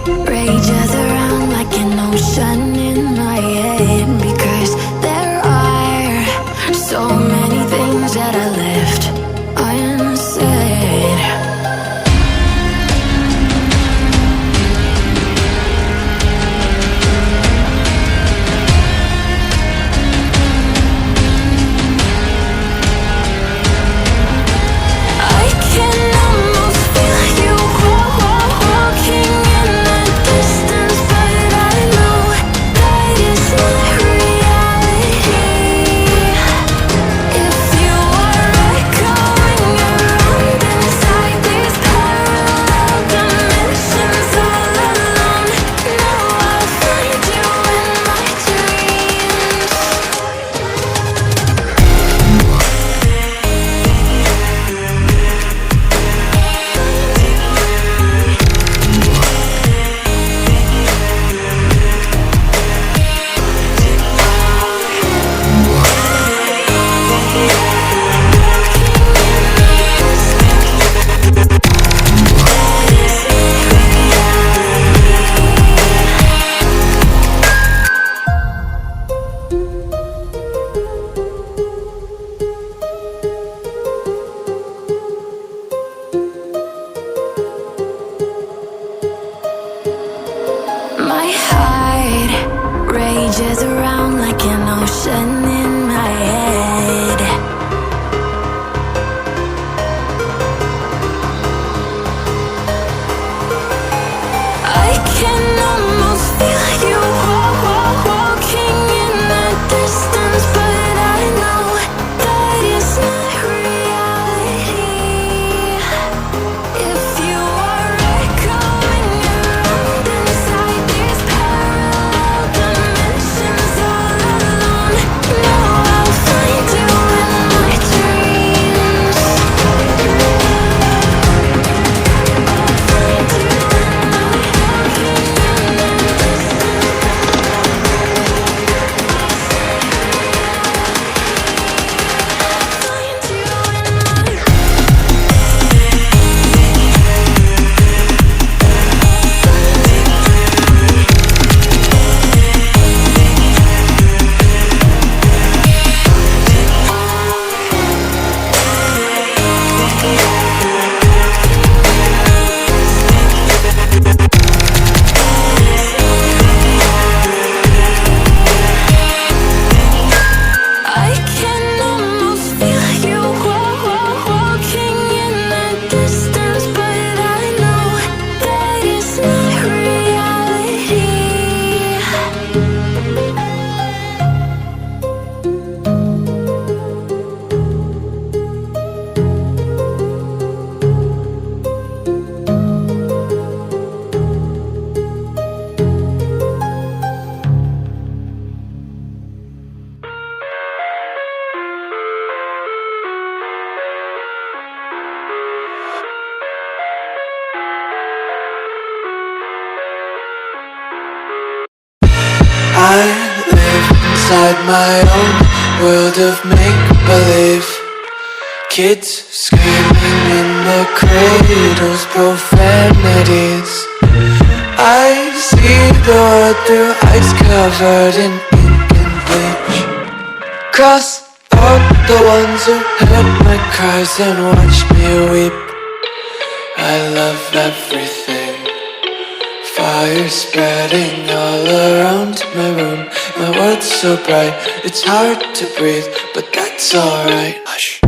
rages around like an ocean in my head, because there are so many things that I left unsaid. I can almost feel you walking in the distance, but I know that is not reality. If you are echoing around inside these parallel dimensions all alone, now I'll find you in my dreams. My heart rages around like an ocean in my head. I can almost feel you walking in the distance, but I know that is not reality. If you are echoing around inside these parallel dimensions all alone, now I'll find you in my dreams. I can almost feel you walking in the distance, but I know that is not reality. I live inside my own world of make-believe. Kids screaming in the cradles, profanities. I see the world through eyes covered in ink and bleach. Cross out the ones who heard my cries and watched me weep. I love everything. Fire spreading all around my room. My world's so bright, it's hard to breathe, but that's alright. Hush.